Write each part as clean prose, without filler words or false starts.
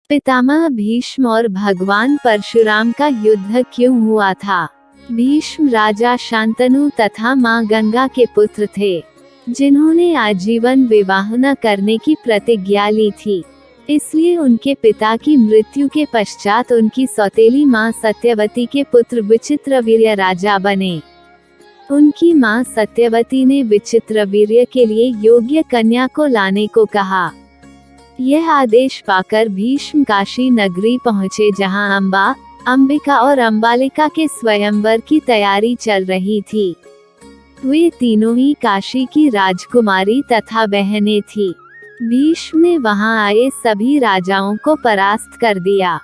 पितामह भीष्म और भगवान परशुराम का युद्ध क्यों हुआ था? भीष्म राजा शांतनु तथा मां गंगा के पुत्र थे, जिन्होंने आजीवन विवाह न करने की प्रतिज्ञा ली थी। इसलिए उनके पिता की मृत्यु के पश्चात उनकी सौतेली मां सत्यवती के पुत्र विचित्रवीर्य राजा बने। उनकी मां सत्यवती ने विचित्रवीर्य के लिए योग्य कन्या को लाने को कहा। यह आदेश पाकर भीष्म काशी नगरी पहुँचे, जहां अम्बा, अंबिका और अम्बालिका के स्वयंवर की तैयारी चल रही थी। वे तीनों ही काशी की राजकुमारी तथा बहनें थीं। भीष्म ने वहां आए सभी राजाओं को परास्त कर दिया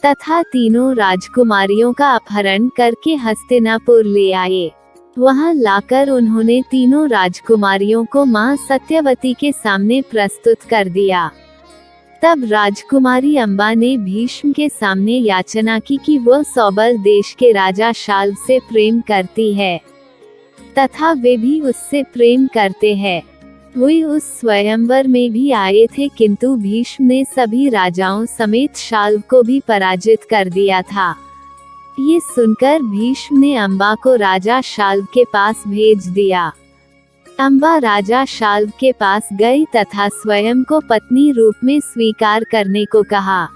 तथा तीनों राजकुमारियों का अपहरण करके हस्तिनापुर ले आए। वहां लाकर उन्होंने तीनों राजकुमारियों को मां सत्यवती के सामने प्रस्तुत कर दिया। तब राजकुमारी अम्बा ने भीष्म के सामने याचना की कि वह सौबल देश के राजा शाल्व से प्रेम करती है तथा वे भी उससे प्रेम करते हैं। वे उस स्वयंवर में भी आए थे, किंतु भीष्म ने सभी राजाओं समेत शाल्व को भी पराजित कर दिया था। ये सुनकर भीष्म ने अम्बा को राजा शाल्व के पास भेज दिया। अम्बा राजा शाल्व के पास गई तथा स्वयं को पत्नी रूप में स्वीकार करने को कहा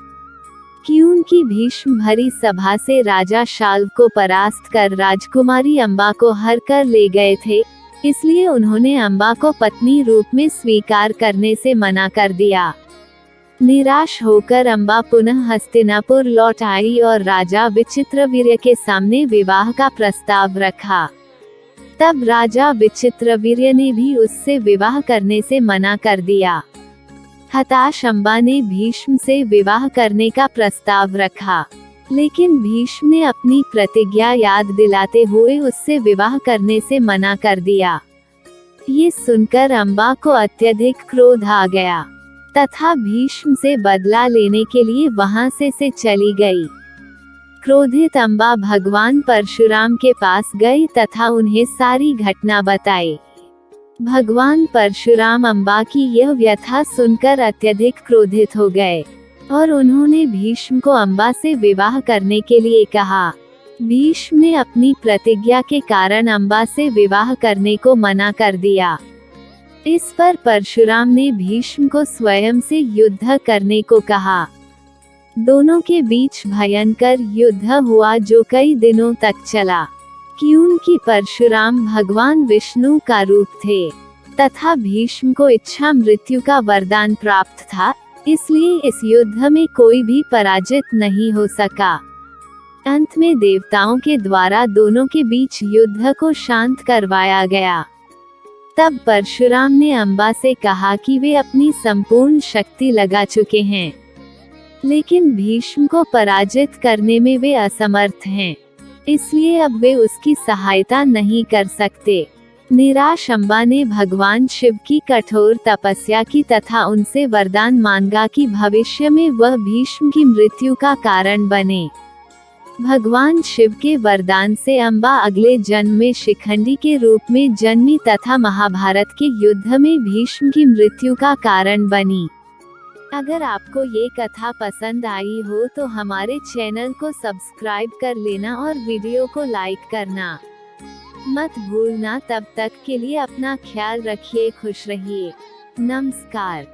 कि उनकी भीष्म भरी सभा से राजा शाल्व को परास्त कर राजकुमारी अम्बा को हर कर ले गए थे, इसलिए उन्होंने अम्बा को पत्नी रूप में स्वीकार करने से मना कर दिया। निराश होकर अम्बा पुनः हस्तिनापुर लौट आई और राजा विचित्रवीर्य के सामने विवाह का प्रस्ताव रखा। तब राजा विचित्रवीर्य ने भी उससे विवाह करने से मना कर दिया। हताश अम्बा ने भीष्म से विवाह करने का प्रस्ताव रखा, लेकिन भीष्म ने अपनी प्रतिज्ञा याद दिलाते हुए उससे विवाह करने से मना कर दिया। ये सुनकर अम्बा को अत्यधिक क्रोध आ गया तथा भीष्म से बदला लेने के लिए वहां से चली गई। क्रोधित अम्बा भगवान परशुराम के पास गई तथा उन्हें सारी घटना बताई। भगवान परशुराम अम्बा की यह व्यथा सुनकर अत्यधिक क्रोधित हो गए और उन्होंने भीष्म को अम्बा से विवाह करने के लिए कहा। भीष्म ने अपनी प्रतिज्ञा के कारण अम्बा से विवाह करने को मना कर दिया। इस पर परशुराम ने भीष्म को स्वयं से युद्ध करने को कहा। दोनों के बीच भयंकर युद्ध हुआ, जो कई दिनों तक चला। क्योंकि परशुराम भगवान विष्णु का रूप थे तथा भीष्म को इच्छा मृत्यु का वरदान प्राप्त था, इसलिए इस युद्ध में कोई भी पराजित नहीं हो सका। अंत में देवताओं के द्वारा दोनों के बीच युद्ध को शांत करवाया गया। तब परशुराम ने अम्बा से कहा कि वे अपनी संपूर्ण शक्ति लगा चुके हैं, लेकिन भीष्म को पराजित करने में वे असमर्थ हैं, इसलिए अब वे उसकी सहायता नहीं कर सकते। निराश अम्बा ने भगवान शिव की कठोर तपस्या की तथा उनसे वरदान मांगा कि भविष्य में वह भीष्म की मृत्यु का कारण बने। भगवान शिव के वरदान से अम्बा अगले जन्म में शिखंडी के रूप में जन्मी तथा महाभारत के युद्ध में भीष्म की मृत्यु का कारण बनी। अगर आपको ये कथा पसंद आई हो तो हमारे चैनल को सब्सक्राइब कर लेना और वीडियो को लाइक करना मत भूलना। तब तक के लिए अपना ख्याल रखिए, खुश रहिए। नमस्कार।